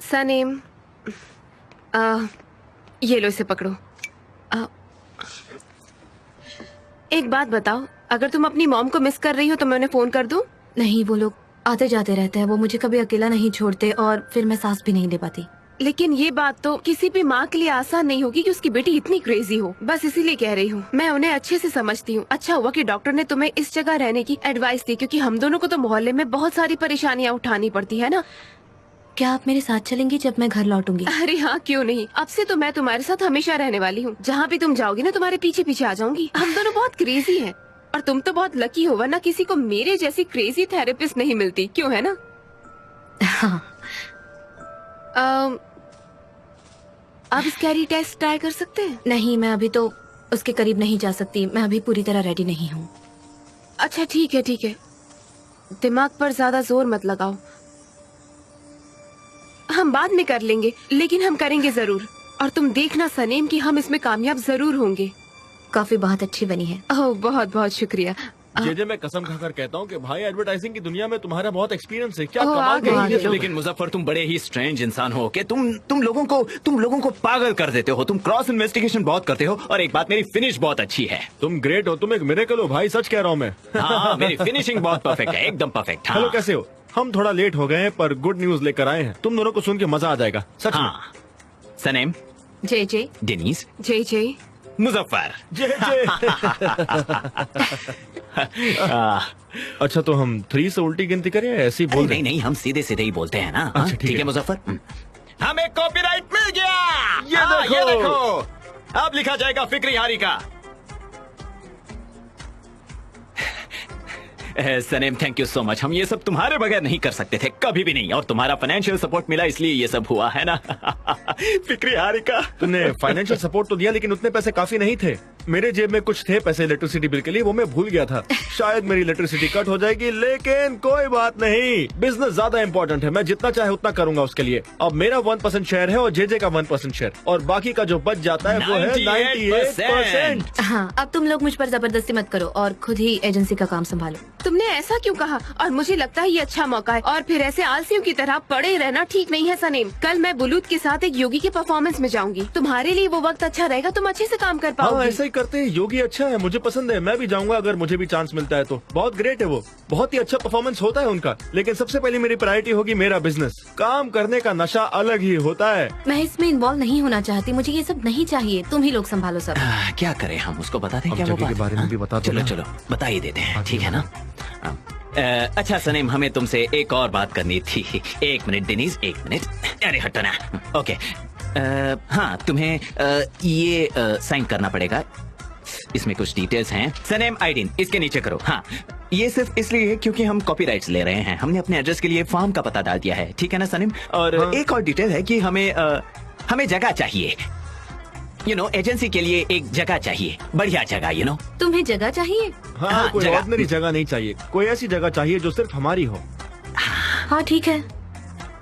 सनीम, ये लो, इसे पकड़ो। एक बात बताओ, अगर तुम अपनी मॉम को मिस कर रही हो तो मैं उन्हें फोन कर दूं? नहीं, वो लोग आते जाते रहते हैं, वो मुझे कभी अकेला नहीं छोड़ते और फिर मैं सांस भी नहीं ले पाती। लेकिन ये बात तो किसी भी माँ के लिए आसान नहीं होगी कि उसकी बेटी इतनी क्रेजी हो। बस इसीलिए कह रही हूँ, मैं उन्हें अच्छे से समझती हूँ। अच्छा हुआ कि डॉक्टर ने तुम्हें इस जगह रहने की एडवाइस दी, क्योंकि हम दोनों को तो मोहल्ले में बहुत सारी परेशानियाँ उठानी पड़ती है ना। क्या आप मेरे साथ चलेंगी जब मैं घर लौटूंगी? अरे हाँ, क्यों नहीं। अब से तो मैं तुम्हारे साथ हमेशा रहने वाली हूँ। जहाँ भी तुम जाओगी ना, तुम्हारे पीछे पीछे आ जाऊंगी। हम दोनों बहुत क्रेजी हैं। और तुम तो बहुत लकी हो, वरना किसी को मेरे जैसी क्रेजी थेरेपिस्ट नहीं मिलती, क्यों है ना? हाँ। आप स्कैरी टेस्ट ट्राई कर सकते हैं? नहीं, मैं अभी तो उसके करीब नहीं जा सकती। मैं अभी पूरी तरह रेडी नहीं हूँ। अच्छा ठीक है, ठीक है। दिमाग पर ज्यादा जोर मत लगाओ, हम बाद में कर लेंगे, लेकिन हम करेंगे जरूर। और तुम देखना सनीम कि हम इसमें कामयाब जरूर होंगे। काफी बहुत अच्छी बनी है। ओह, बहुत बहुत शुक्रिया। जे मैं कसम खाकर कहता हूँ कि भाई एडवर्टाइजिंग की दुनिया में तुम्हारा बहुत एक्सपीरियंस है। क्या ओह, आ कमाल गई। का। लेकिन मुजफ्फर, तुम बड़े ही स्ट्रेंज इंसान हो कि तुम लोगों को पागल कर देते हो। तुम क्रॉस इन्वेस्टिगेशन बहुत करते हो। और एक बात, मेरी फिनिश बहुत अच्छी है। तुम ग्रेट हो, तुम एक मिरेकल हो भाई, सच कह रहा हूँ मैं। हाँ, मेरी फिनिशिंग बहुत परफेक्ट है, एकदम परफेक्ट। हेलो, कैसे हो? हम थोड़ा लेट हो गए हैं, पर गुड न्यूज लेकर आए हैं। तुम दोनों को सुन के मजा आ जाएगा, सच में। हाँ, सनेम, जय जय, डेनीज, जय जय, मुजफ्फर। जे अच्छा, तो हम 3 से उल्टी गिनती करें या ऐसे ही बोल दें? नहीं, हम सीधे सीधे ही बोलते हैं ना। अच्छा, ठीक ठीक है है मुजफ्फर। हमें कॉपीराइट मिल गया। ये देखो, अब लिखा जाएगा फिक्री हारी का। सनेम, थैंक यू सो मच। हम ये सब तुम्हारे बगैर नहीं कर सकते थे, कभी भी नहीं। और तुम्हारा फाइनेंशियल सपोर्ट मिला, इसलिए ये सब हुआ है ना। फिक्री हारी का। तुमने फाइनेंशियल सपोर्ट तो दिया, लेकिन उतने पैसे काफी नहीं थे। मेरे जेब में कुछ थे पैसे इलेक्ट्रिसिटी बिल के लिए, वो मैं भूल गया था। शायद मेरी इलेक्ट्रिसिटी कट हो जाएगी, लेकिन कोई बात नहीं। बिजनेस ज्यादा इंपॉर्टेंट है, मैं जितना चाहे उतना करूंगा उसके लिए। अब मेरा 1% शेयर है और जे का 1% शेयर, और बाकी का जो बच जाता है वो है 98%। हाँ, अब तुम लोग मुझ पर जबरदस्ती मत करो और खुद ही एजेंसी का काम संभालो। तुमने ऐसा क्यों कहा? और मुझे लगता है ये अच्छा मौका है, और फिर ऐसे आलसियों की तरह पड़े रहना ठीक नहीं है सनीम। कल मैं बुलूत के साथ एक योगी के परफॉर्मेंस में जाऊंगी। तुम्हारे लिए वो वक्त अच्छा रहेगा, तुम अच्छे से काम कर हाँ, पाओगे। ऐसा ही करते हैं। योगी अच्छा है, मुझे पसंद है। मैं भी जाऊंगा अगर मुझे भी चांस मिलता है तो। बहुत ग्रेट है वो, बहुत ही अच्छा परफॉर्मेंस होता है उनका। लेकिन सबसे पहले मेरी प्रायोरिटी होगी मेरा बिजनेस। काम करने का नशा अलग ही होता है। मैं इसमें इन्वॉल्व नहीं होना चाहती, मुझे ये सब नहीं चाहिए। तुम ही लोग संभालो सब। क्या करें हम? उसको बता दें अब क्या वो जगह के बात? बारे में भी बता दो चलो ना। चलो, बता ही देते हैं, ठीक है ना? अच्छा सनीम, हमें तुमसे एक और बात करनी थी। 1 मिनट डेनीज, 1 मिनट। अरे हटो ना। ओके, हाँ, तुम्हें ये साइन करना पड़ेगा। इसमें कुछ डिटेल्स हैं। सनेम आइडिन, इसके नीचे करो। हाँ, ये सिर्फ इसलिए है क्योंकि हम कॉपीराइट्स ले रहे हैं। हमने अपने एड्रेस के लिए फार्म का पता डाल दिया है, ठीक है ना सनीम? और हाँ। एक और डिटेल है कि हमें जगह चाहिए। एजेंसी के लिए एक जगह चाहिए, बढ़िया जगह। तुम्हें जगह चाहिए? हाँ, कोई जगह। ऑर्डिनरी जगह नहीं चाहिए, कोई ऐसी जगह चाहिए जो सिर्फ हमारी हो। हाँ ठीक है,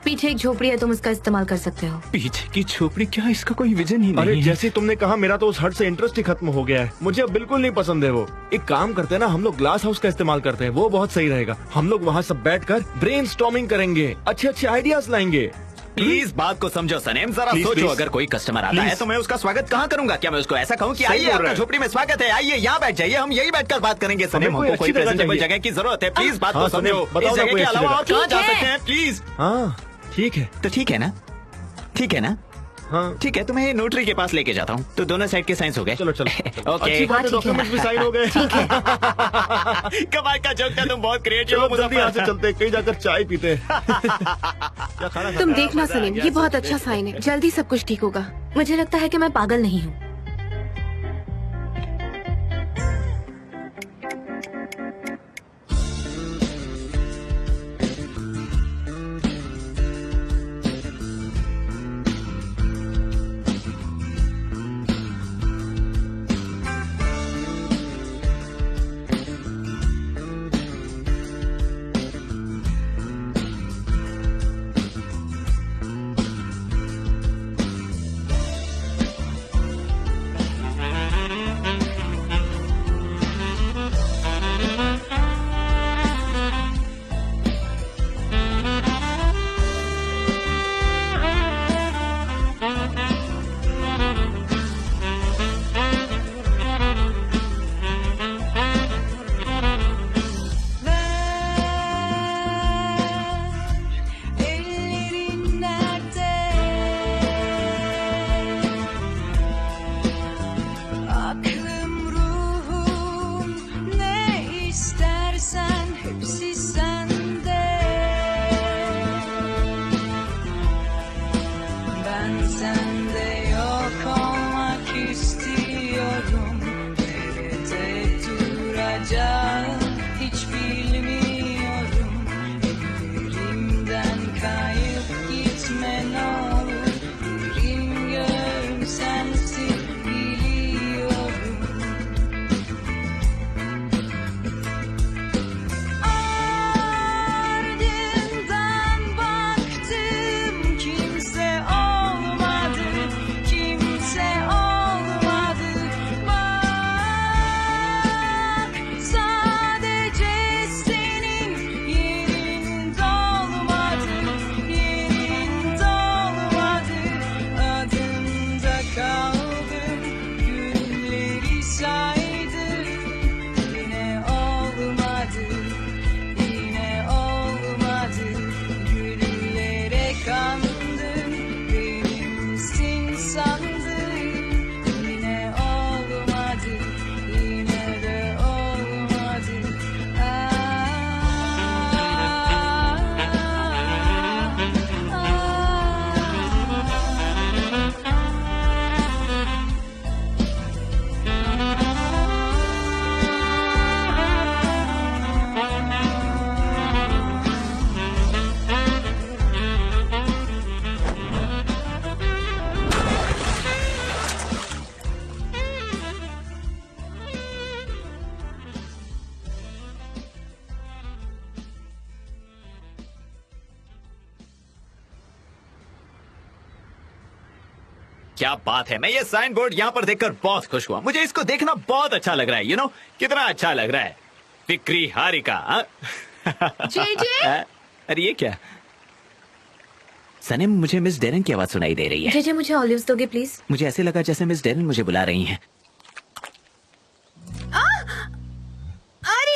पीछे एक झोपड़ी है, तुम उसका इस्तेमाल कर सकते हो। पीछे की झोपड़ी? क्या इसका कोई विजन ही नहीं अरे है? जैसे तुमने कहा, मेरा तो उस हट से इंटरेस्ट ही खत्म हो गया है। मुझे अब बिल्कुल नहीं पसंद है वो। एक काम करते हैं ना, हम लोग ग्लास हाउस का इस्तेमाल करते हैं, वो बहुत सही रहेगा। हम लोग वहाँ सब बैठकर ब्रेनस्टॉर्मिंग करेंगे, अच्छे अच्छे आइडियाज लाएंगे। प्लीज बात को समझो सनेम, जरा Please, सोचो। please. अगर कोई कस्टमर आता है Please. तो मैं उसका स्वागत कहाँ करूंगा? क्या मैं उसको ऐसा कहूँ कि सही आइए बोल आपका रहा है। झोपड़ी में स्वागत है, आइए यहाँ बैठ जाइए, हम यही बैठकर बात करेंगे। सनेम, कोई हमको कोई अच्छी जगह प्रेजेंटेबल चाहिए। जगह की जरूरत है। प्लीज बात हाँ, को समझो। सनेम, बताओ इस ना जगह कोई के अच्छी अलावा जगह। और कहाँ ठीक जा है। सकते हैं? प्लीज। हाँ ठीक है। तो ठीक है ना? ठीक है ना? हाँ ठीक है, तुम्हें नोटरी के पास लेके जाता हूँ, तो दोनों साइड के साइंस हो गए। चलो चलो। ओके। अच्छी बात है, डॉक्यूमेंट्स भी साइन हो गए। कमाल का जोक था, तुम बहुत क्रिएटिव चलो हो जल्दी यहाँ से मुजफ्फर। चलते, कहीं जाकर चाय पीते। क्या खाना तुम देखना सनीम, ये बहुत अच्छा साइन है, जल्दी सब कुछ ठीक होगा। मुझे लगता है कि मैं पागल नहीं हूँ। ben de yok olmak istiyorum. Nerede duracağım hiç bilmiyorum. Elimden kayıp gitme ne olur. Yerim göğüm sensin biliyorum. Ardından baktım kimse olmadı, kimse olmadı. Bak sadece senin yerin dolmadı, yerin dolmadı. Adımda kaldım, günleri saydım. Yine olmadı, yine olmadı. Güllere kandım, benimsin sandım. Yine olmadı, yine de olmadı. क्या बात है, मैं ये sign board यहाँ पर देखकर बहुत खुश हुआ। मुझे इसको देखना बहुत अच्छा लग रहा है। यू नो कितना अच्छा लग रहा है। फिक्री हारिका। हाँ? जेजे? अरे ये क्या? सनम, मुझे मिस डेरन की आवाज सुनाई दे रही है। जेजे मुझे ऑलिव्स दोगे प्लीज? मुझे ऐसे लगा जैसे मिस डेरन मुझे बुला रही हैं। अरे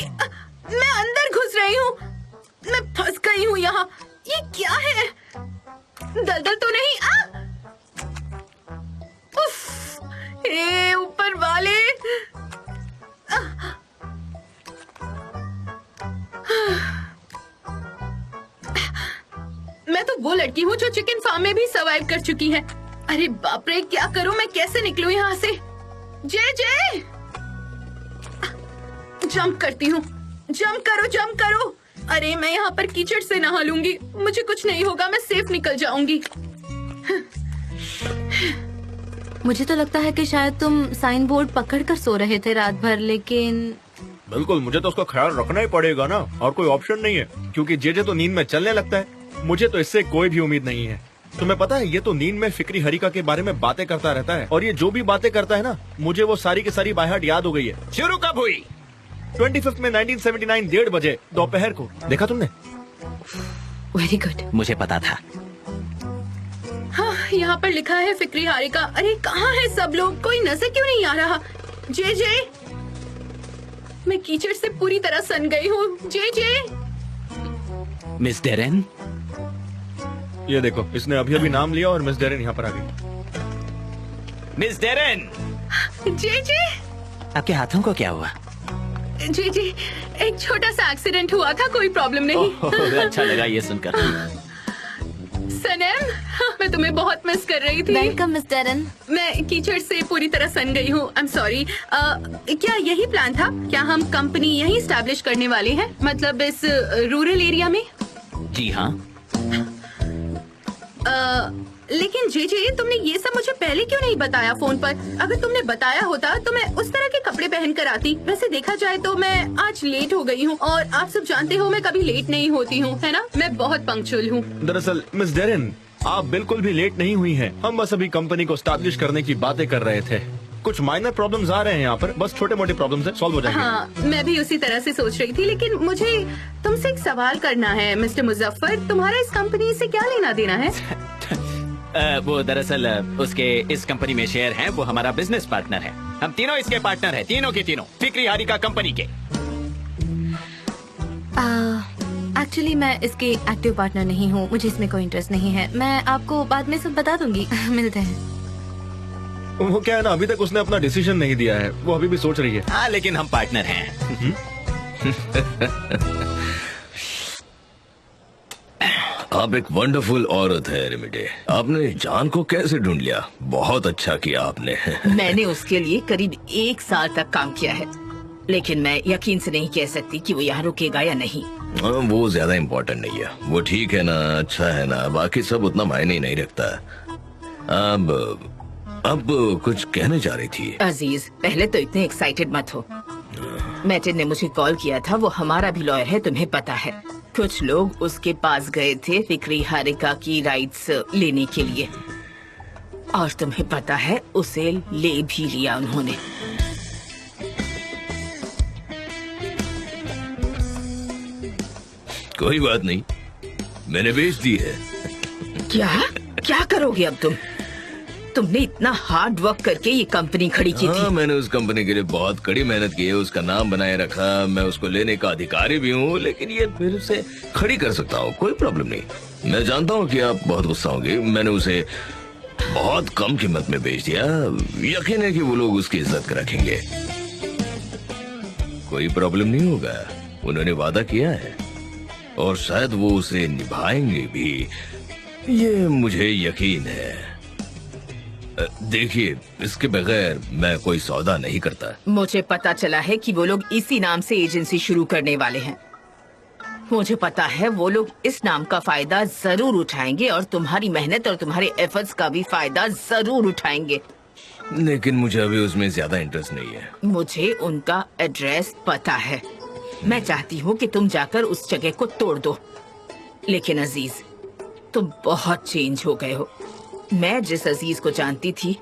मैं अंदर घुस रही हूँ, मैं फंस गई हूँ यहाँ। ये क्या है? दलदल तो नहीं? उफ, हे ऊपर वाले। मैं तो वो लड़की हूँ जो चिकन फार्म में भी सर्वाइव कर चुकी है। अरे बाप रे, क्या करूँ मैं? कैसे निकलूँ यहाँ से? जे जंप करती हूँ। जंप करो, जंप करो। अरे मैं यहाँ पर कीचड़ से नहा लूंगी, मुझे कुछ नहीं होगा, मैं सेफ निकल जाऊंगी। मुझे तो लगता है कि शायद तुम साइन बोर्ड पकड़ कर सो रहे थे रात भर, लेकिन बिल्कुल, मुझे तो उसका ख्याल रखना ही पड़ेगा ना, और कोई ऑप्शन नहीं है, क्योंकि जेजे तो नींद में चलने लगता है। मुझे तो इससे कोई भी उम्मीद नहीं है। तुम्हें पता है, ये तो नींद में फिक्री हरिका के बारे में बातें करता रहता है, और ये जो भी बातें करता है ना, मुझे वो सारी की सारी बाहर याद हो गई है। शुरू कब हुई? 25 में 1979 1:30 बजे दोपहर को। देखा तुमने? Very good. मुझे पता था। हाँ, यहाँ पर लिखा है फिक्री हारिका। अरे कहाँ है सब लोग? कोई नजर क्यों नहीं आ रहा? जे मैं कीचड़ से पूरी तरह सन गई हूँ। जे मिस डेरन, ये देखो, इसने अभी अभी नाम लिया और मिस डेरन यहाँ पर आ गई। मिस डेरन, जे आपके हाथों को क्या हुआ? जे एक छोटा सा एक्सीडेंट हुआ था, कोई प्रॉब्लम नहीं। ओह, अच्छा लगा ये सुनकर। सनम, मैं तुम्हें बहुत मिस कर रही थी। Welcome miss Darren. मैं कीचड़ से पूरी तरह सन गई हूँ। I am sorry. क्या यही प्लान था? क्या हम कंपनी यही स्टैब्लिश करने वाले हैं, मतलब इस रूरल एरिया में? जी हाँ। लेकिन जे तुमने ये सब मुझे पहले क्यों नहीं बताया फोन पर? अगर तुमने बताया होता तो मैं उस तरह के कपड़े पहन कर आती। वैसे देखा जाए तो मैं आज लेट हो गई हूँ, और आप सब जानते हो मैं कभी लेट नहीं होती हूँ, है ना? मैं बहुत पंक्चुअल हूँ। दरअसल मिस डेरन, आप बिल्कुल भी लेट नहीं हुई हैं। हम बस अभी कंपनी को स्टैब्लिश करने की बातें कर रहे थे। कुछ माइनर प्रॉब्लम्स आ रहे हैं यहाँ पर, बस छोटे मोटे प्रॉब्लम्स हैं, सॉल्व हो जाएंगे। हाँ, मैं भी उसी तरह से सोच रही थी, लेकिन मुझे तुमसे एक सवाल करना है मिस्टर मुजफ्फर। तुम्हारा इस कंपनी से क्या लेना देना है? वो दरअसल उसके इस कंपनी में शेयर हैं, वो हमारा बिजनेस पार्टनर है। हम तीनों इसके पार्टनर हैं, तीनों के तीनों फिक्री हारिका कंपनी के। एक्चुअली मैं इसकी एक्टिव पार्टनर नहीं हूँ, मुझे इसमें कोई इंटरेस्ट नहीं है। मैं आपको बाद में सब बता दूंगी। मिलते हैं। वो क्या है ना, अभी तक उसने अपना डिसीजन नहीं दिया है, वो अभी भी सोच रही है। हाँ, लेकिन हम पार्टनर हैं। आप एक वंडरफुल औरत है रेमिडे। आपने जान को कैसे ढूंढ लिया? बहुत अच्छा किया आपने। मैंने उसके लिए करीब 1 साल तक काम किया है, लेकिन मैं यकीन से नहीं कह सकती कि वो यहाँ रुकेगा या नहीं। वो ज्यादा इम्पोर्टेंट नहीं है। वो ठीक है ना, अच्छा है ना, बाकी सब उतना मायने ही नहीं रखता। अब कुछ कहने जा रही थी। अजीज, पहले तो इतने एक्साइटेड मत हो। मैटिन ने मुझे कॉल किया था, वो हमारा भी लॉयर है, तुम्हें पता है। कुछ लोग उसके पास गए थे फिक्री हारिका की राइट्स लेने के लिए, और तुम्हें पता है उसे ले भी लिया उन्होंने। कोई बात नहीं, मैंने बेच दी है। क्या करोगे अब तुमने इतना हार्ड वर्क करके ये कंपनी खड़ी की थी। मैंने उस कंपनी के लिए बहुत कड़ी मेहनत की है, उसका नाम बनाए रखा, मैं उसको लेने का अधिकारी भी हूँ, लेकिन ये फिर से खड़ी कर सकता हूँ, कोई प्रॉब्लम नहीं। मैं जानता हूँ कि आप बहुत गुस्सा होंगे, मैंने उसे बहुत कम कीमत में बेच दिया। यकीन है कि वो लोग उसकी इज्जत रखेंगे, कोई प्रॉब्लम नहीं होगा। उन्होंने वादा किया है और शायद वो उसे निभाएंगे भी, ये मुझे यकीन है। देखिए, इसके बगैर मैं कोई सौदा नहीं करता। मुझे पता चला है कि वो लोग इसी नाम से एजेंसी शुरू करने वाले हैं। मुझे पता है वो लोग इस नाम का फायदा जरूर उठाएंगे और तुम्हारी मेहनत और तुम्हारे एफर्ट्स का भी फायदा जरूर उठाएंगे। लेकिन मुझे अभी उसमें ज्यादा इंटरेस्ट नहीं है। मुझे उनका एड्रेस पता है। मैं चाहती हूँ कि तुम जाकर उस जगह को तोड़ दो, लेकिन अजीज, तुम बहुत चेंज हो गए हो। मैं जिस अजीज को जानती थी,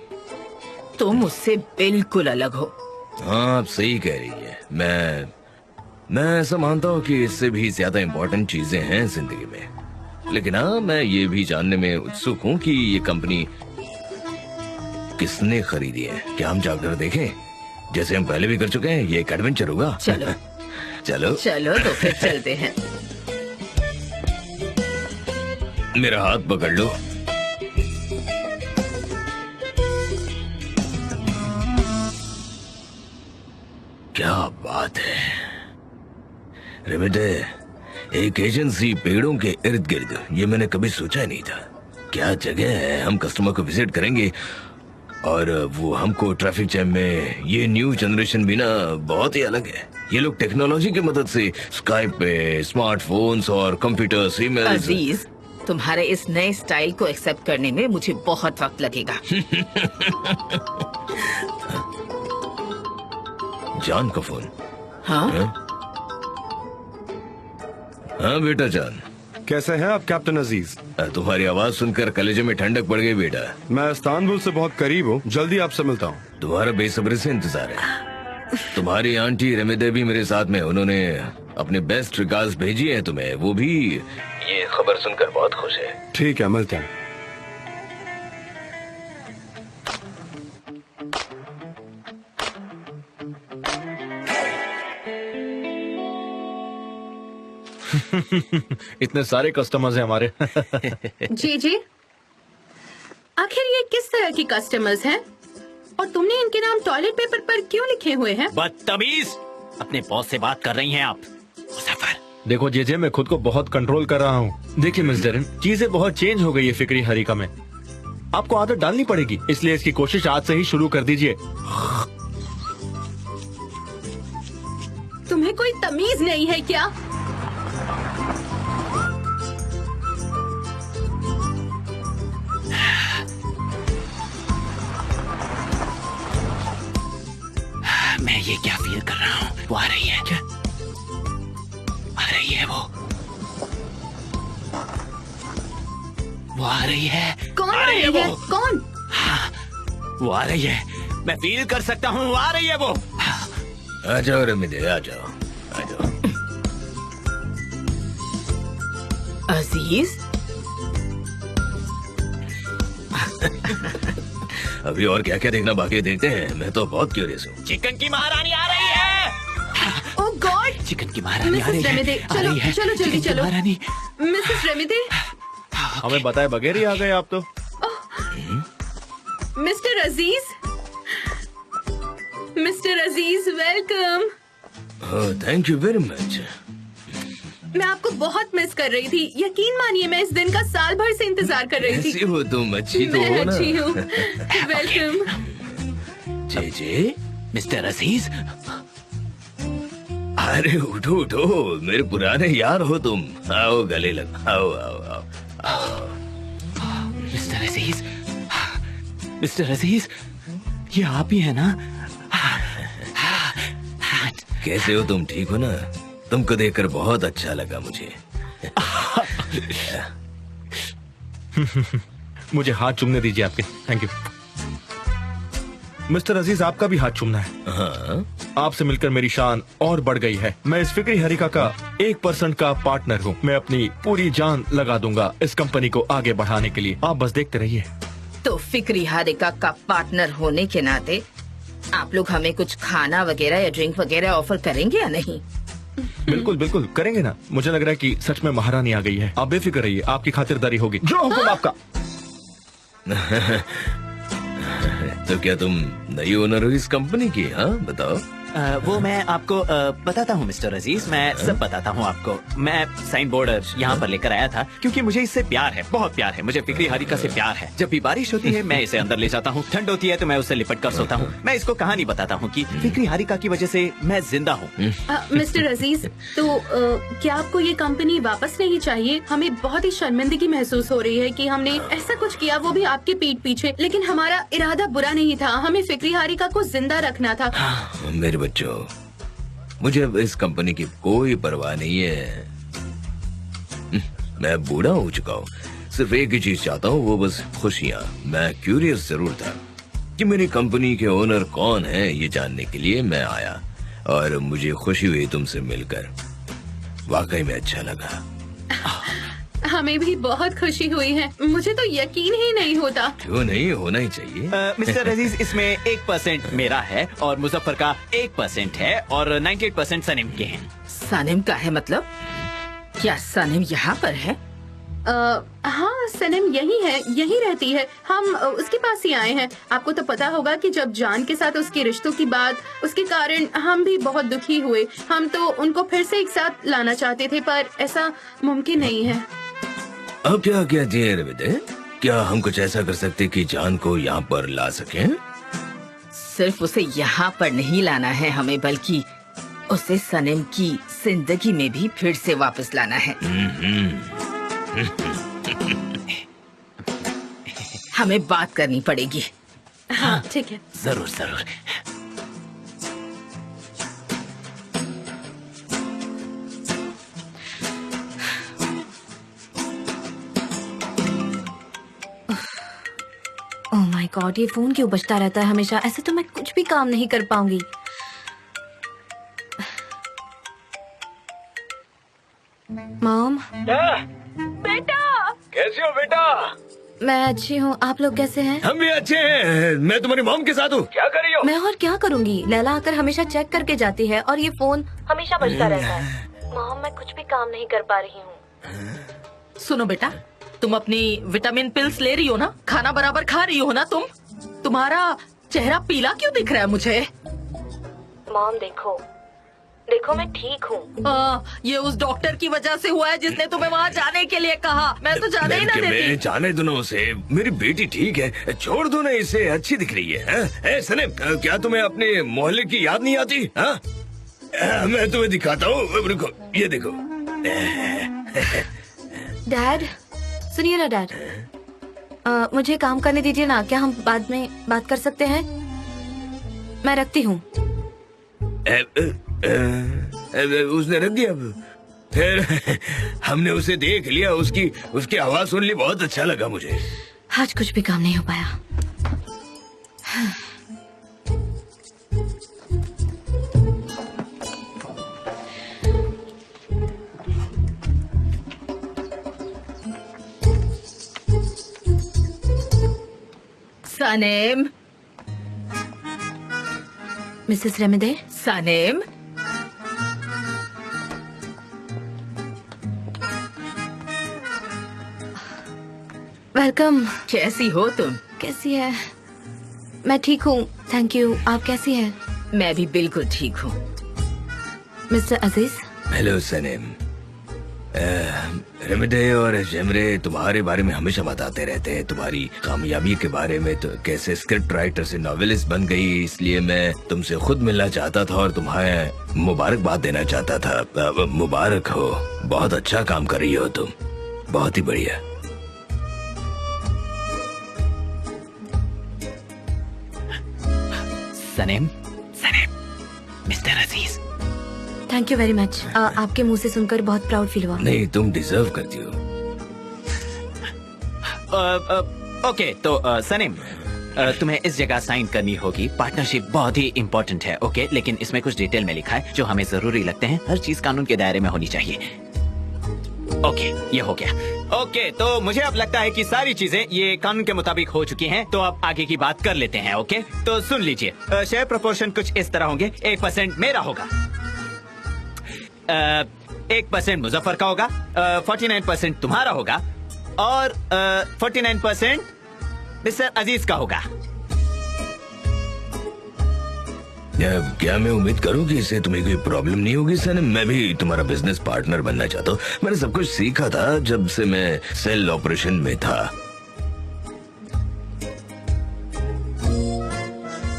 तुम उससे बिल्कुल अलग हो। हाँ, आप सही कह रही है। मैं ऐसा मानता हूँ कि इससे भी ज्यादा इम्पोर्टेंट चीजें हैं जिंदगी में। लेकिन हाँ, मैं ये भी जानने में उत्सुक हूँ कि ये कंपनी किसने खरीदी है। क्या हम जाकर देखें, जैसे हम पहले भी कर चुके हैं? ये एक एडवेंचर होगा। चलो चलो चलो, तो फिर चलते हैं। मेरा हाथ पकड़ लो। क्या बात है रेमिडे, एक एजेंसी पेड़ों के इर्द गिर्द, ये मैंने कभी सोचा ही नहीं था। क्या जगह है, हम कस्टमर को विजिट करेंगे और वो हमको ट्रैफिक जैम में। ये न्यू जनरेशन भी ना बहुत ही अलग है। ये लोग टेक्नोलॉजी की मदद से स्काइप पे स्मार्टफोन्स और कंप्यूटर्स, ईमेल्स। अजीज, तुम्हारे इस नए स्टाइल को एक्सेप्ट करने में मुझे बहुत वक्त लगेगा। जान का फोन। हाँ? हाँ बेटा जान, कैसे हैं आप कैप्टन अजीज? तुम्हारी आवाज सुनकर कलेजे में ठंडक पड़ गई बेटा। मैं इस्तांबुल से बहुत करीब हूँ, जल्दी आपसे मिलता हूँ। तुम्हारा बेसब्री से इंतजार है। तुम्हारी आंटी रेमिडे भी मेरे साथ में, उन्होंने अपने बेस्ट रिगार्ड्स भेजी है तुम्हें। वो भी ये खबर सुनकर बहुत खुश है। ठीक है, मिलते हैं। इतने सारे कस्टमर्स हैं हमारे। जी, आखिर ये किस तरह की कस्टमर्स हैं? और तुमने इनके नाम टॉयलेट पेपर पर क्यों लिखे हुए हैं? बदतमीज, अपने बॉस से बात कर रही हैं आप? मुजफ्फर, देखो जेजे, मैं खुद को बहुत कंट्रोल कर रहा हूँ। देखिए मिस डेरिन, चीजें बहुत चेंज हो गई है फिक्री हरिका में। आपको आदत डालनी पड़ेगी, इसलिए इसकी कोशिश आज से ही शुरू कर दीजिए। तुम्हें कोई तमीज नहीं है क्या? मैं ये क्या फील कर रहा हूँ? वो आ रही है क्या? आ रही है वो आ रही है। कौन आ रही है? कौन? हाँ, वो आ रही है, मैं फील कर सकता हूँ। वो आ रही है वो। आ जाओ रेमिडे, आ जाओ, आ जाओ। अजीज, अभी और क्या क्या देखना बाकी है, देखते हैं। मैं तो बहुत क्यूरियस हूँ। चिकन की महारानी आ रही है। ओह गॉड! चिकन की महारानी आ रही मिसेस है। रेमिडे, आ चलो रही है। चलो जल्दी चिकन की चलो। महारानी। मिसेस रेमिडे, हमें बताए बगैर ही आ गए आप तो। Mister Aziz, welcome. Thank you very much. मैं आपको बहुत मिस कर रही थी। यकीन मानिए मैं इस दिन का साल भर से इंतजार कर रही थी। कैसी हो तुम? अच्छी तो मैं हो ना? अच्छी हूँ। वेलकम। जे मिस्टर अजीज, अरे उठो उठो, मेरे पुराने यार हो तुम। आओ गले लग, आओ आओ आओ। मिस्टर अजीज, मिस्टर अजीज, ये आप ही है ना? कैसे हो तुम? ठीक हो ना? तुमको देखकर बहुत अच्छा लगा मुझे। मुझे हाथ चूमने दीजिए आपके। Thank you. मिस्टर अजीज, आपका भी हाथ चूमना है। हाँ, आपसे मिलकर मेरी शान और बढ़ गई है। मैं इस फिक्री हरिका का 1% का पार्टनर हूँ। मैं अपनी पूरी जान लगा दूंगा इस कंपनी को आगे बढ़ाने के लिए। आप बस देखते रहिए। तो फिक्री हारिका का पार्टनर होने के नाते आप लोग हमें कुछ खाना वगैरह या ड्रिंक वगैरह ऑफर करेंगे या नहीं? बिल्कुल बिल्कुल करेंगे ना। मुझे लग रहा है कि सच में महारानी आ गई है। आप बेफिक्र रहिए, आपकी खातिरदारी होगी। जो हुक्म आपका। तो क्या तुम नई ओनर हो इस कंपनी की? हाँ बताओ। वो मैं आपको बताता हूँ मिस्टर अजीज, मैं सब बताता हूँ आपको। मैं साइन बोर्ड यहाँ पर लेकर आया था क्योंकि मुझे इससे प्यार है, बहुत प्यार है। मुझे फिक्री हारिका से प्यार है। जब भी बारिश होती है मैं इसे अंदर ले जाता हूँ, ठंड होती है तो मैं उसे लिपट कर सोता हूँ। मैं इसको कहानी बताता हूँ कि फिक्री हारिका की वजह से मैं जिंदा हूँ। मिस्टर अजीज, तो क्या आपको ये कंपनी वापस नहीं चाहिए? हमें बहुत ही शर्मिंदगी महसूस हो रही है कि हमने ऐसा कुछ किया, वो भी आपके पीठ पीछे। लेकिन हमारा इरादा बुरा नहीं था, हमें फिक्री हारिका को जिंदा रखना था। मेरे बच्चों, मुझे अब इस कंपनी की कोई परवाह नहीं है। मैं बूढ़ा हो चुका हूँ, सिर्फ एक ही चीज चाहता हूँ, वो बस खुशियाँ। मैं क्यूरियस जरूर था कि मेरी कंपनी के ओनर कौन है, ये जानने के लिए मैं आया और मुझे खुशी हुई तुमसे मिलकर। वाकई में अच्छा लगा। हमें भी बहुत खुशी हुई है। मुझे तो यकीन ही नहीं होता। क्यों नहीं? होना ही चाहिए। मिस्टर अजीज, इसमें 1% मेरा है और मुजफ्फर का 1% है और 98% सनीम के हैं। सनीम का है मतलब? क्या सनीम यहाँ पर है? हाँ, सनम यही है, यही रहती है। हम उसके पास ही आए हैं। आपको तो पता होगा कि जब जान के साथ उसके रिश्तों की बात, उसके कारण हम भी बहुत दुखी हुए। हम तो उनको फिर से एक साथ लाना चाहते थे, पर ऐसा मुमकिन नहीं है। अब क्या क्या जी रविदे, क्या हम कुछ ऐसा कर सकते कि जान को यहाँ पर ला सकें? सिर्फ उसे यहाँ पर नहीं लाना है हमें, बल्कि उसे सनम की जिंदगी में भी फिर से वापस लाना है। हमें बात करनी पड़ेगी। हाँ ठीक है। जरूर जरूर। ओह माय गॉड, ये फोन क्यों बजता रहता है हमेशा? ऐसे तो मैं कुछ भी काम नहीं कर पाऊंगी। मॉम। बेटा, कैसी हो बेटा? मैं अच्छी हूँ, आप लोग कैसे हैं? हम भी अच्छे हैं। मैं तुम्हारी मॉम के साथ हूँ। क्या कर रही हो? मैं और क्या करूँगी? लैला आकर हमेशा चेक करके जाती है और ये फोन हमेशा बजता रहता है। मॉम, मैं कुछ भी काम नहीं कर पा रही हूँ। सुनो बेटा, तुम अपनी विटामिन पिल्स ले रही हो ना? खाना बराबर खा रही हो ना तुम? तुम्हारा चेहरा पीला क्यों दिख रहा है मुझे? मॉम देखो मैं ठीक हूँ। ये उस डॉक्टर की वजह से हुआ है जिसने तुम्हें वहाँ जाने के लिए कहा। मैं तो जाने ही ना मैं देती। जाने दो ना उसे। मेरी बेटी ठीक है, छोड़ दो ना इसे, अच्छी दिख रही है। सनम, क्या तुम्हें अपने मोहल्ले की याद नहीं आती? हाँ, मैं तुम्हें दिखाता हूँ, रुको, ये देखो। डैड, सुनिए ना डैड, मुझे काम करने दीजिए ना। क्या हम बाद में बात कर सकते हैं? मैं रखती हूँ। उसने रख दिया। फिर हमने उसे देख लिया, उसकी आवाज सुन ली, बहुत अच्छा लगा मुझे। आज कुछ भी काम नहीं हो पाया। सनेम, मिसेस रेमेदे। सनेम, वेलकम। कैसी हो तुम? कैसी है? मैं ठीक हूँ, थैंक यू। आप कैसी हैं? मैं भी बिल्कुल ठीक हूँ। मिस्टर अजीज। हेलो सनेम, रेमिडे और जेमरे तुम्हारे बारे में हमेशा बताते रहते हैं, तुम्हारी कामयाबी के बारे में, तो कैसे स्क्रिप्ट राइटर से नॉवेलिस्ट बन गई। इसलिए मैं तुमसे खुद मिलना चाहता था और तुम्हें मुबारकबाद देना चाहता था। मुबारक हो, बहुत अच्छा काम कर रही हो तुम, बहुत ही बढ़िया। सनेम, mister Aziz. Thank you very much. आपके मुंह से सुनकर बहुत प्राउड फील हुआ। नहीं, तुम डिजर्व करती हो। ओके, तो सनेम, तुम्हें इस जगह साइन करनी होगी। पार्टनरशिप बहुत ही इम्पोर्टेंट है, ओके, लेकिन इसमें कुछ डिटेल में लिखा है जो हमें जरूरी लगते हैं। हर चीज कानून के दायरे में होनी चाहिए। ओके, ये हो गया। ओके, तो मुझे अब लगता है कि सारी चीजें ये कानून के मुताबिक हो चुकी हैं, तो अब आगे की बात कर लेते हैं। ओके, तो सुन लीजिए, शेयर प्रोपोर्शन कुछ इस तरह होंगे। 1% मेरा होगा, 1% मुजफ्फर का होगा, 49% तुम्हारा होगा और 49% मिस्टर अजीज का होगा। क्या मैं उम्मीद करूं कि इससे तुम्हें कोई प्रॉब्लम नहीं होगी सनम? मैं भी तुम्हारा बिजनेस पार्टनर बनना चाहता हूँ। मैंने सब कुछ सीखा था जब से मैं सेल ऑपरेशन में था।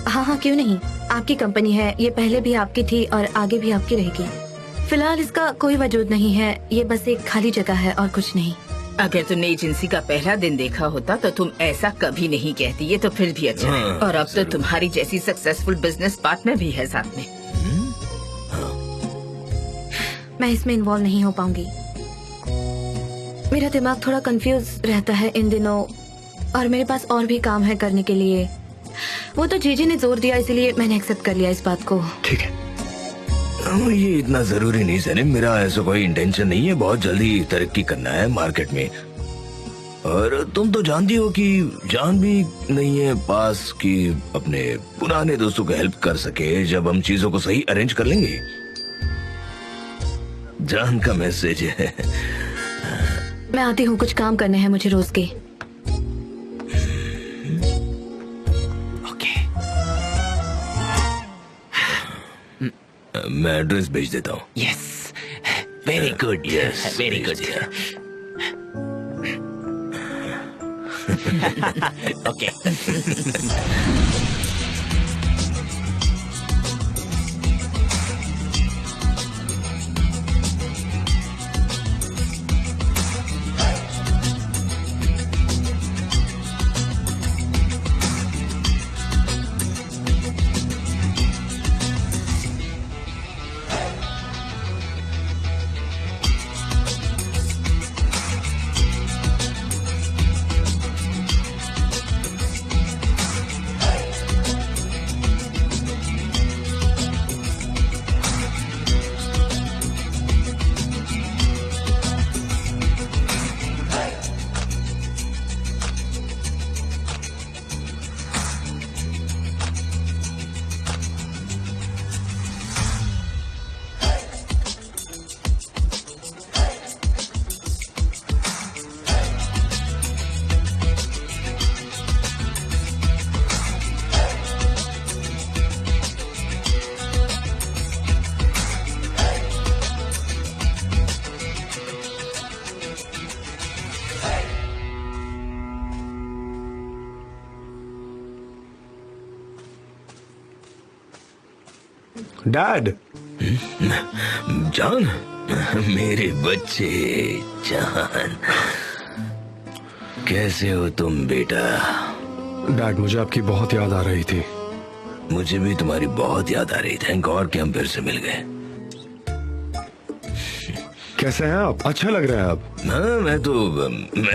हाँ, क्यों नहीं। आपकी कंपनी है, ये पहले भी आपकी थी और आगे भी आपकी रहेगी। फिलहाल इसका कोई वजूद नहीं है, ये बस एक खाली जगह है और कुछ नहीं। अगर तुमने एजेंसी का पहला दिन देखा होता तो तुम ऐसा कभी नहीं कहती। ये तो फिर भी अच्छा है। और अब तो तुम्हारी जैसी सक्सेसफुल बिजनेस पार्टनर भी है साथ में। मैं इसमें इन्वॉल्व नहीं हो पाऊंगी। मेरा दिमाग थोड़ा कंफ्यूज रहता है इन दिनों और मेरे पास और भी काम है करने के लिए। वो तो जीजी ने जोर दिया, इसलिए मैंने एक्सेप्ट कर लिया इस बात को। ठीक है, ये इतना जरूरी नहीं सनम, मेरा ऐसा कोई इंटेंशन नहीं है। बहुत जल्दी तरक्की करना है मार्केट में, और तुम तो जानती हो कि जान भी नहीं है पास कि अपने पुराने दोस्तों को हेल्प कर सके जब हम चीजों को सही अरेंज कर लेंगे। जान का मैसेज है। मैं आती हूँ, कुछ काम करने हैं मुझे रोज के। मैं एड्रेस भेज देता हूँ। Yes, very good, yes, very good. Okay, dad. जान, मेरे बच्चे जान, कैसे हो तुम बेटा? डैड, मुझे आपकी बहुत याद आ रही थी। मुझे भी तुम्हारी बहुत याद आ रही। थैंक गॉड कि हम फिर से मिल गए। कैसे हैं आप? अच्छा लग रहा है आप। हाँ, मैं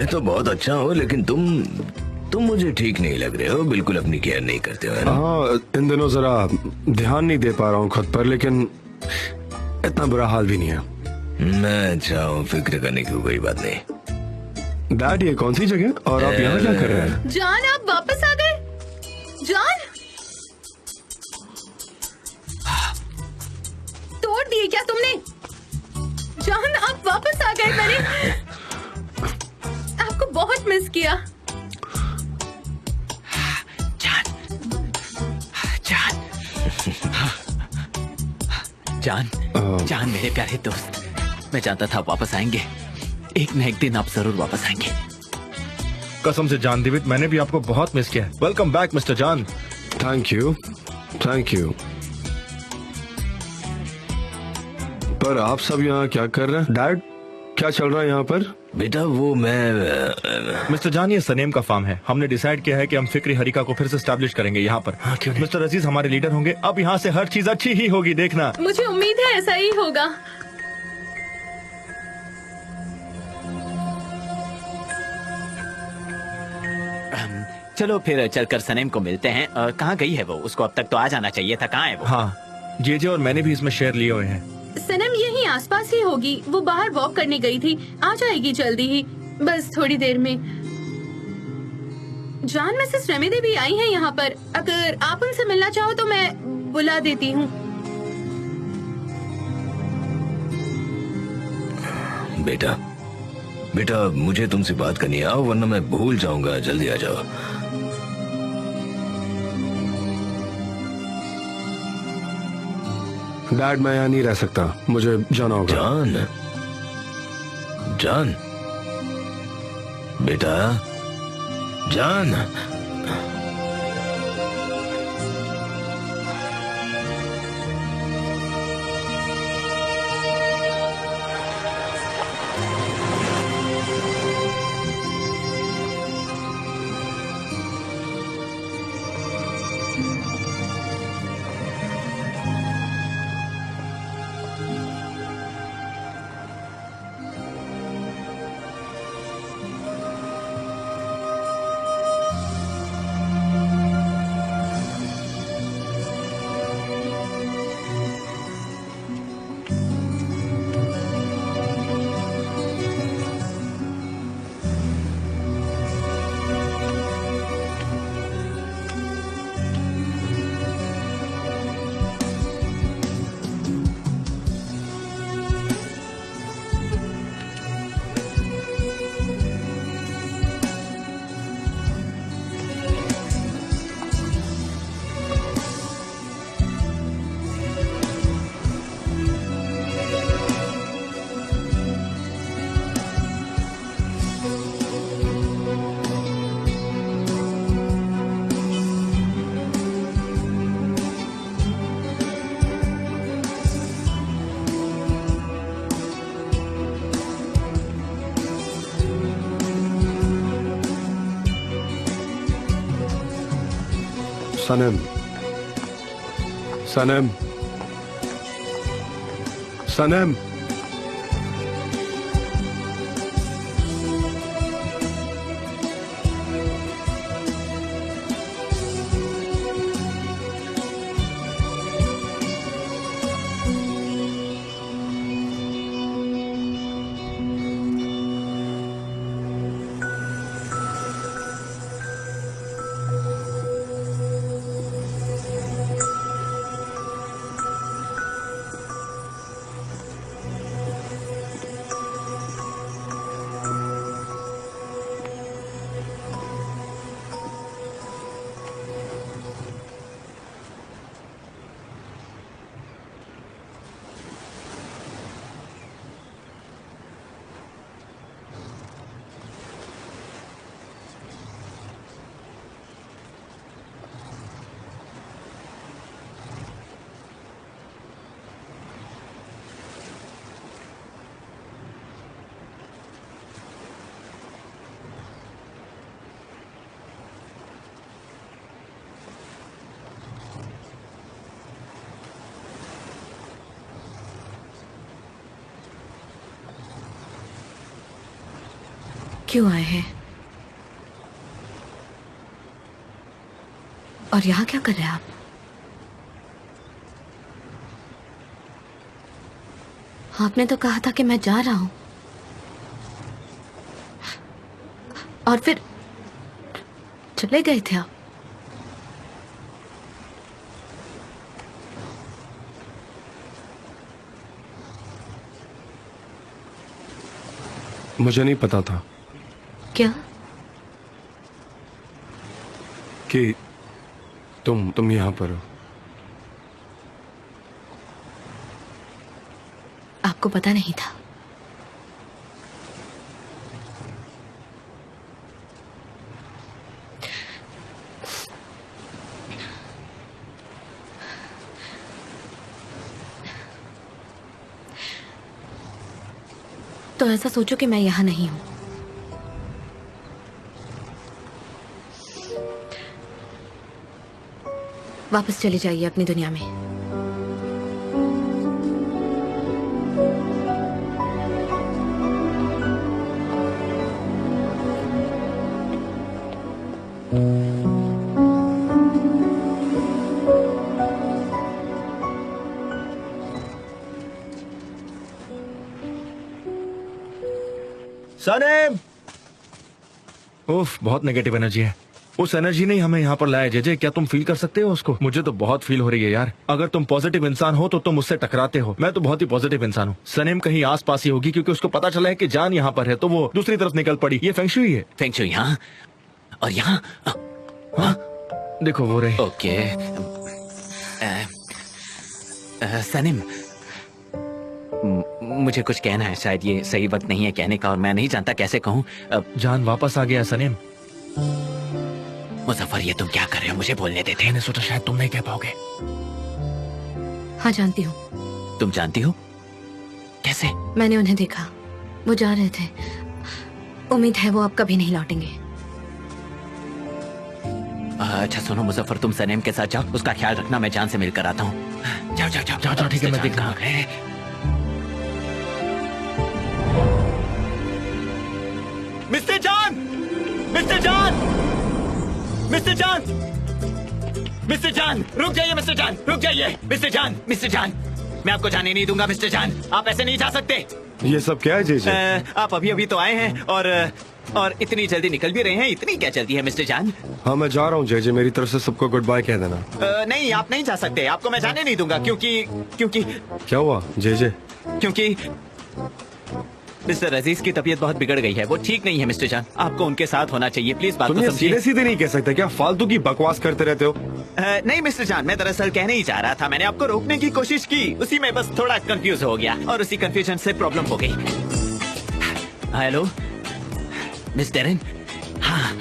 तो बहुत अच्छा हूँ, लेकिन तुम मुझे ठीक नहीं लग रहे हो। बिल्कुल अपनी केयर नहीं करते हो, है ना? हाँ, इन दिनों जरा ध्यान नहीं दे पा रहा हूँ खुद पर, लेकिन इतना बुरा हाल भी नहीं है। मैं अच्छा हूँ, फिक्र करने की कोई बात नहीं। डैड, ये कौन सी जगह और आप यहाँ क्या कर रहे हैं? जान, आप वापस आ गए। जान, तोड़ दिए क्या तुमने? जान, आप वापस आ गए। मैंने आपको बहुत मिस किया। जान, मेरे प्यारे दोस्त, मैं जानता था आप वापस आएंगे। एक न एक दिन आप जरूर वापस आएंगे। कसम से जान दिवित, मैंने भी आपको बहुत मिस किया है। वेलकम बैक मिस्टर जान। Thank you, thank you. पर आप सब यहाँ क्या कर रहे हैं? डैड, क्या चल रहा है यहाँ पर? बेटा वो मैं मिस्टर जान, ये सनेम का फार्म है। हमने डिसाइड किया है कि हम फिक्री हरिका को फिर से स्टैब्लिश करेंगे यहाँ पर। हाँ, क्यों नहीं? मिस्टर अजीज हमारे लीडर होंगे। अब यहाँ से हर चीज अच्छी ही होगी, देखना। मुझे उम्मीद है ऐसा ही होगा। चलो फिर चलकर सनेम को मिलते हैं। कहाँ गई है वो? उसको अब तक तो आ जाना चाहिए था। कहाँ है वो? हाँ, जे और मैंने भी इसमें शेयर लिए हुए हैं। सनम यहीं आसपास ही होगी। वो बाहर वॉक करने गई थी, आ जाएगी जल्दी ही, बस थोड़ी देर में। जान, मिसेस रेमेदे भी आई हैं यहाँ पर। अगर आप उनसे मिलना चाहो तो मैं बुला देती हूँ। बेटा बेटा मुझे तुमसे बात करनी है, आओ वरना मैं भूल जाऊंगा। जल्दी आ जाओ। डैड, मैं यहाँ नहीं रह सकता, मुझे जाना होगा। जान जान बेटा जान। सनम, सनम, सनम। क्यों आए हैं और यहाँ क्या कर रहे हैं आप? आपने तो कहा था कि मैं जा रहा हूं, और फिर चले गए थे आप। मुझे नहीं पता था क्या? कि तुम यहाँ पर हो। आपको पता नहीं था? तो ऐसा सोचो कि मैं यहाँ नहीं हूँ। वापस चले जाइए अपनी दुनिया में। सनेम! उफ, बहुत नेगेटिव एनर्जी है। उस एनर्जी ने ही हमें यहाँ पर लाया। जेजे, क्या तुम फील कर सकते हो उसको? मुझे तो बहुत फील हो रही है यार। अगर तुम पॉजिटिव इंसान हो तो तुम मुझसे टकराते हो। मैं तो बहुत ही पॉजिटिव इंसान हूँ। सनेम कहीं आस पास ही होगी, क्योंकि उसको पता चला है कि जान यहाँ पर है, तो वो दूसरी तरफ निकल पड़ी। ये फेंगशुई है। फेंगशुई यहाँ और यहाँ। हाँ, देखो वो रहे। ओके। सनीम, मुझे कुछ कहना है। शायद ये सही वक्त नहीं है कहने का, और मैं नहीं जानता कैसे कहूँ। जान वापस आ गया सनेम। मुजफ्फर, ये तुम क्या कर रहे हो? मुझे बोलने देते। मैंने सोचा शायद तुम नहीं कह पाओगे। हाँ, जानती हूँ। तुम जानती हो? कैसे? मैंने उन्हें देखा, वो जा रहे थे। उम्मीद है वो अब कभी नहीं लौटेंगे। अच्छा सुनो मुजफ्फर, तुम सनेम के साथ जाओ, उसका ख्याल रखना। मैं जान से मिलकर आता हूँ। जाओ जाओ जाओ जाओ जाओ, ठीक है, मैं देखता हूँ। मिस्टर जान! मिस्टर जान! मिस्टर जान! मिस्टर जान, रुक जाइए मिस्टर जान, रुक जाइए मिस्टर जान। मिस्टर जान, मैं आपको जाने नहीं दूंगा मिस्टर जान। आप ऐसे नहीं जा सकते। ये सब क्या है जेजे? आप अभी अभी तो आए हैं और इतनी जल्दी निकल भी रहे हैं। इतनी क्या जल्दी है मिस्टर जान? हाँ, मैं जा रहा हूँ जेजे, मेरी तरफ से सबको गुड बाय कह देना। नहीं, आप नहीं जा सकते। आपको मैं जाने नहीं दूंगा, क्योंकि क्या हुआ जेजे? क्योंकि मिस्टर अजीज की तबीयत बहुत बिगड़ गई है। वो ठीक नहीं है मिस्टर जान। आपको उनके साथ होना चाहिए। प्लीज बात तुम को ये समझिए। सीधे सीधे नहीं कह सकते क्या? फालतू की बकवास करते रहते हो। नहीं मिस्टर जान, मैं दरअसल कहने ही जा रहा था। मैंने आपको रोकने की कोशिश की, उसी में बस थोड़ा कंफ्यूज हो गया, और उसी कंफ्यूजन से प्रॉब्लम हो गई। Hello miss Darren. हाँ,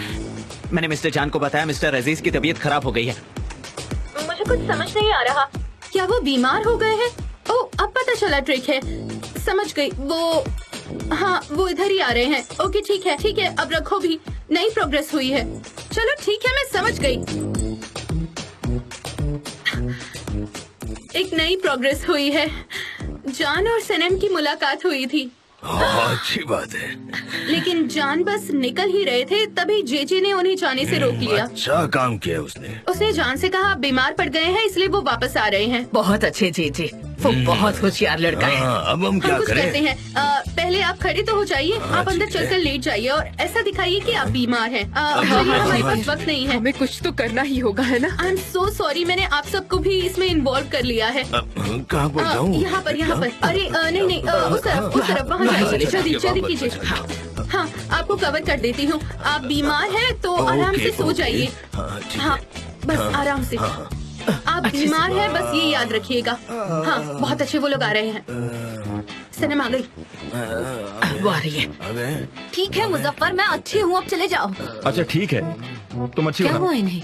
मैंने मिस्टर जान को बताया मिस्टर अजीज की तबीयत खराब हो गई है। मुझे कुछ समझ नहीं आ रहा। क्या वो बीमार हो गए हैं? ओह, अब पता चला ट्रिक है। समझ गई। वो हाँ, वो इधर ही आ रहे हैं। ओके, ठीक है, अब रखो भी। नई प्रोग्रेस हुई है। चलो ठीक है, मैं समझ गई। एक नई प्रोग्रेस हुई है। जान और सनम की मुलाकात हुई थी। हाँ, अच्छी बात है। लेकिन जान बस निकल ही रहे थे, तभी जेजे ने उन्हें जाने से रोक लिया। अच्छा काम किया उसने। उसने जान से कहा आप बीमार पड़ गए हैं, इसलिए वो वापस आ रहे हैं। बहुत अच्छे जीजी, वो बहुत होशियार लड़का है। हाँ, अब हम क्या कुछ करें? करते हैं। पहले आप खड़े तो हो जाइए। आप अंदर ठीक है। चलकर लेट जाइए और ऐसा दिखाइए कि आप बीमार हैं। चलिए, हमारे पास वक्त नहीं है। हमें कुछ तो करना ही होगा, है ना? आई एम सो सॉरी, मैंने आप सबको भी इसमें इन्वॉल्व कर लिया है। कहाँ पर जाऊँ? यहाँ पर। अरे नहीं, उस तरफ वहाँ जाइए। जल्दी कीजिए। हाँ, आपको कवर कर देती हूँ। आप बीमार हैं तो आराम से सो जाइए। हाँ, ठीक हाँ, है। बस आराम से। आप बीमार हैं, बस ये याद रखिएगा। हाँ, बहुत अच्छे वो लोग आ रहे हैं। सनम आ गई। वो आ रही है। अबे, ठीक है मुजफ्फर, मैं अच्छी हूँ, अब चले जाओ। अच्छा ठीक है, तुम अच्छी क्या हो हुआ ना? इन्हें?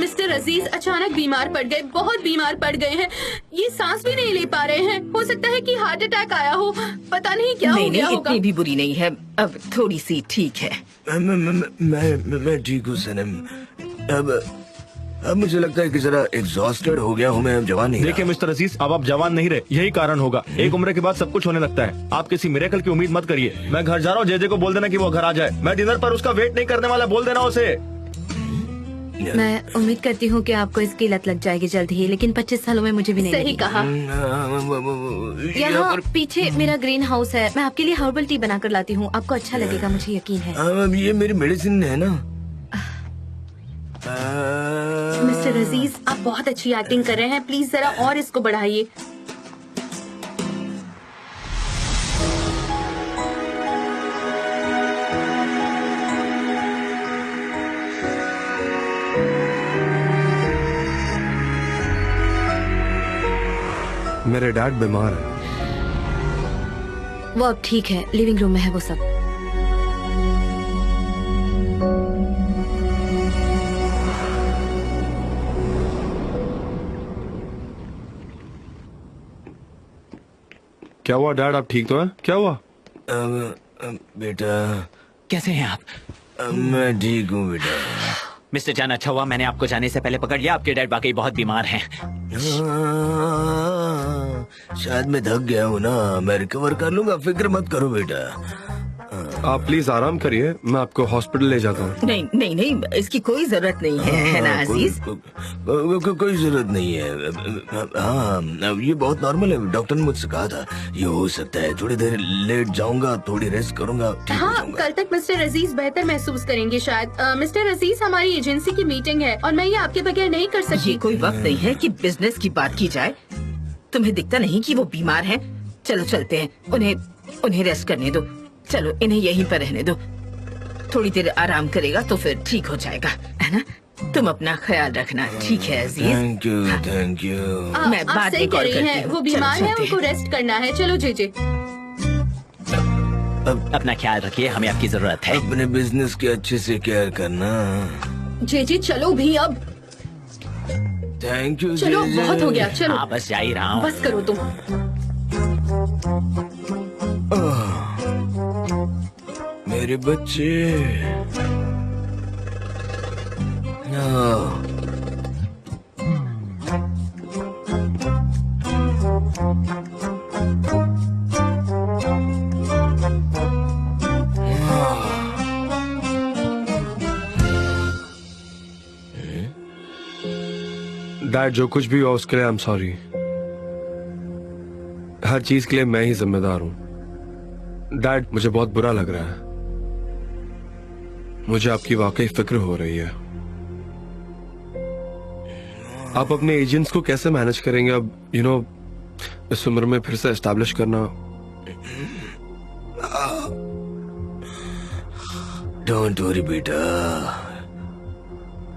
मिस्टर अजीज अचानक बीमार पड़ गए, बहुत बीमार पड़ गए हैं। ये सांस भी नहीं ले पा रहे हैं। हो सकता है कि हार्ट अटैक आया हो, पता नहीं क्या हो गया होगा। इतनी भी बुरी नहीं है, अब थोड़ी सी ठीक है। मैं ठीक हूँ सनम। अब मुझे लगता है कि जरा एग्जॉस्टेड हो गया हूँ मैं। अब जवान नहीं देखिए रहा। मिस्टर अजीज, अब आप जवान नहीं रहे, यही कारण होगा। एक उम्र के बाद सब कुछ होने लगता है। आप किसी मिरेकल की उम्मीद मत करिए। मैं घर जा रहा हूँ, जेजे को बोल देना कि वो घर आ जाए। मैं डिनर पर उसका वेट नहीं करने वाला, बोल देना उसे। मैं उम्मीद करती हूँ कि आपको इसकी लत लग जाएगी जल्द ही, लेकिन 25 सालों में मुझे भी नहीं सही कहा। यहाँ पीछे मेरा ग्रीन हाउस है, मैं आपके लिए हर्बल टी बनाकर लाती हूँ। आपको अच्छा लगेगा, मुझे यकीन है। अब ये मेरी मेडिसिन है ना। मिस्टर अजीज, आप बहुत अच्छी एक्टिंग कर रहे हैं। प्लीज जरा और इसको बढ़ाइए। मेरे डैड बीमार है। वो अब ठीक है, लिविंग रूम में है वो सब। क्या हुआ डैड, आप ठीक तो हैं? क्या हुआ? बेटा कैसे हैं आप? मैं ठीक हूँ बेटा। मिस्टर जान, अच्छा हुआ मैंने आपको जाने से पहले पकड़ लिया। आपके डैड वाकई बहुत बीमार हैं। शायद मैं थक गया हूँ ना, मैं रिकवर कर लूंगा, फिक्र मत करो बेटा। आप प्लीज आराम करिए, मैं आपको हॉस्पिटल ले जाता हूँ। नहीं नहीं नहीं, इसकी कोई जरूरत नहीं है ना अजीज? कोई जरूरत नहीं है। हाँ, ये बहुत नॉर्मल है। डॉक्टर ने मुझसे कहा था ये हो सकता है। थोड़ी देर लेट जाऊंगा, थोड़ी रेस्ट करूंगा, ठीक हो हाँ, जाऊंगा। कल तक मिस्टर अजीज बेहतर महसूस करेंगे शायद। मिस्टर अजीज, हमारी एजेंसी की मीटिंग है और मैं ये आपके बगैर नहीं कर ये सकती। कोई वक्त नहीं है कि बिजनेस की बात की जाए। तुम्हें दिखता नहीं कि वो बीमार हैं? चलो चलते हैं, उन्हें रेस्ट करने दो। चलो इन्हें यहीं पर रहने दो, थोड़ी देर आराम करेगा तो फिर ठीक हो जाएगा, है ना? तुम अपना ख्याल रखना, ठीक है Aziz? Thank you thank you. मैं आप बाद सही में कह कॉल रही करती हैं, हूँ। वो बीमार चलो, है, चलते उनको रेस्ट करना है। चलो जेजे। अपना ख्याल रखिए, हमें आपकी जरूरत है। अपने बिजनेस की अच्छे से केयर करना। जेजे चलो भी अब। Thank you. चलो बहुत हो गया, चलो हाँ बस जा ही रहा हूँ। बस करो तुम। मेरे बच्चे। डैड, जो कुछ भी हुआ उसके लिए आई एम सॉरी। हर चीज के लिए मैं ही जिम्मेदार हूँ। डैड, मुझे बहुत बुरा लग रहा है। मुझे आपकी वाकई फिक्र हो रही है। आप अपने एजेंट्स को कैसे मैनेज करेंगे अब? इस उम्र में फिर से एस्टैब्लिश करना। डोंट वरी बेटा,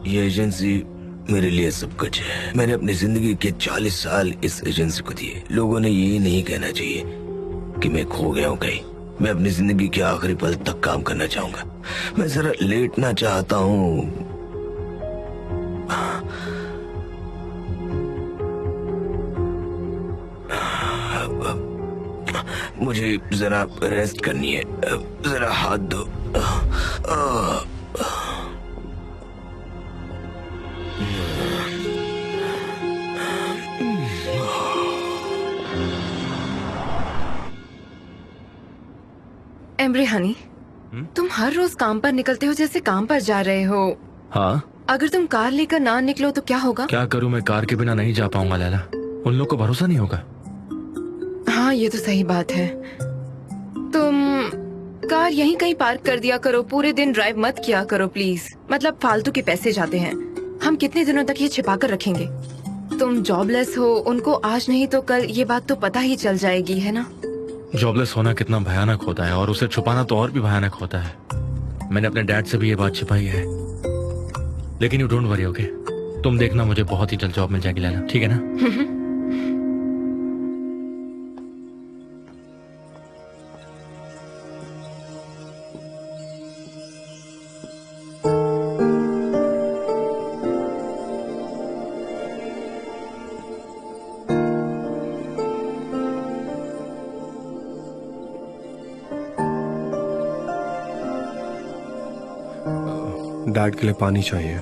ये एजेंसी मेरे लिए सब कुछ है। मैंने अपनी जिंदगी के 40 साल इस एजेंसी को दिए। लोगों ने ये नहीं कहना चाहिए कि मैं खो गया हूँ कहीं। मैं अपनी जिंदगी के आखिरी पल तक काम करना चाहूंगा। मैं जरा लेटना चाहता हूँ। मुझे जरा रेस्ट करनी है। जरा हाथ दो। एम्ब्रे हनी, तुम हर रोज काम पर निकलते हो जैसे काम पर जा रहे हो। हाँ, अगर तुम कार लेकर ना निकलो तो क्या होगा? क्या करूँ, मैं कार के बिना नहीं जा पाऊंगा लैला। उन लोग को भरोसा नहीं होगा। हाँ, ये तो सही बात है। तुम कार यहीं कहीं पार्क कर दिया करो। पूरे दिन ड्राइव मत किया करो प्लीज। मतलब फालतू के पैसे जाते हैं। हम कितने दिनों तक ये छिपा कर रखेंगे? तुम जॉबलेस हो, उनको आज नहीं तो कल ये बात तो पता ही चल जाएगी, है ना? जॉबलेस होना कितना भयानक होता है और उसे छुपाना तो और भी भयानक होता है। मैंने अपने डैड से भी ये बात छिपाई है, लेकिन यू डोंट वरी, ओके? तुम देखना, मुझे बहुत ही जल्द जॉब मिल जाएगी लैला, ठीक है ना? डैड के लिए पानी चाहिए।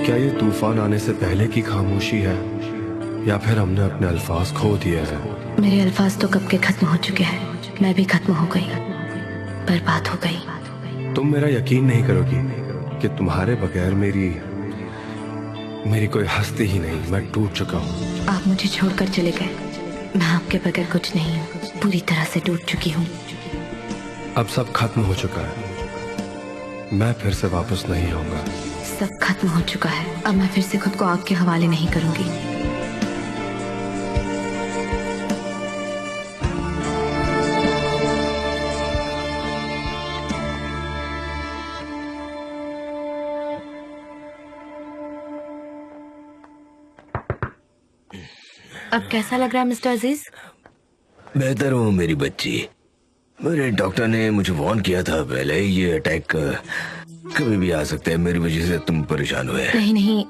क्या ये तूफान आने से पहले की खामोशी है या फिर हमने अपने अल्फाज खो दिए हैं? मेरे अल्फाज तो कब के खत्म हो चुके हैं। मैं भी खत्म हो गई, बर्बाद हो गई। तुम मेरा यकीन नहीं करोगी कि तुम्हारे बगैर मेरी कोई हस्ती ही नहीं। मैं टूट चुका हूँ। आप मुझे छोड़कर चले गए। मैं आपके बगैर कुछ नहीं हूँ, पूरी तरह से टूट चुकी हूँ। अब सब खत्म हो चुका है। मैं फिर से वापस नहीं आऊंगा। सब खत्म हो चुका है। अब मैं फिर से खुद को आग के हवाले नहीं करूंगी। अब कैसा लग रहा है मिस्टर अजीज? बेहतर हूँ मेरी बच्ची। मेरे डॉक्टर ने मुझे वार्न किया था पहले, ये अटैक कभी भी आ सकता है। मेरी वजह से तुम परेशान हुए। नहीं नहीं,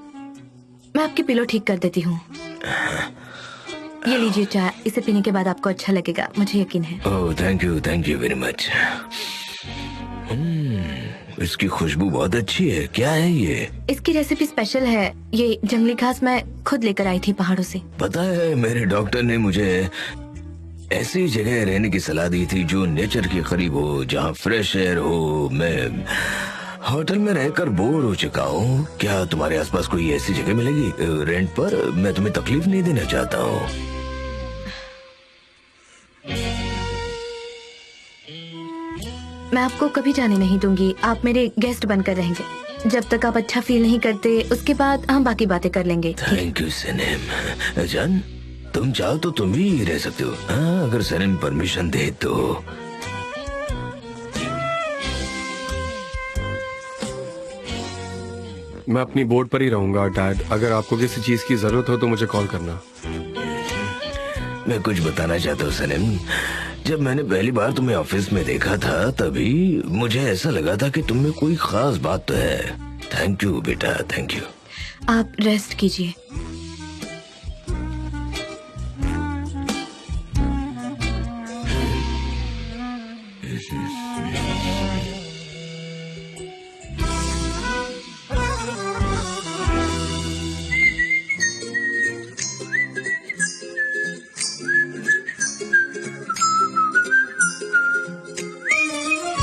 मैं आपकी पिलो ठीक कर देती हूँ। ये लीजिए चाय, इसे पीने के बाद आपको अच्छा लगेगा, मुझे यकीन है। Oh thank you very much. इसकी खुशबू बहुत अच्छी है। क्या है ये? इसकी रेसिपी स्पेशल है। ये जंगली घास मैं खुद लेकर आई थी पहाड़ों से। पता है, मेरे डॉक्टर ने मुझे ऐसी जगह रहने की सलाह दी थी जो नेचर के करीब हो, जहाँ फ्रेश एयर हो। मैं होटल में रहकर बोर हो चुका हूँ। क्या तुम्हारे आसपास कोई ऐसी जगह मिलेगी रेंट पर? मैं तुम्हें तकलीफ नहीं देना चाहता हूँ। मैं आपको कभी जाने नहीं दूंगी। आप मेरे गेस्ट बनकर रहेंगे। जब तक आप अच्छा फील नहीं करते, उसके बाद हम बाकी बातें कर लेंगे। थैंक यू सनम। जान, तुम चाहो तो तुम भी रह सकते हो। हाँ, अगर सनम परमिशन दे तो। मैं अपनी बोर्ड पर ही रहूंगा डैड। अगर आपको किसी चीज की जरूरत हो तो मुझे कॉल करना। मैं कुछ बताना चाहता हूँ सनम। जब मैंने पहली बार तुम्हें ऑफिस में देखा था, तभी मुझे ऐसा लगा था कि तुम में कोई खास बात तो है। थैंक यू बेटा, थैंक यू। आप रेस्ट कीजिए।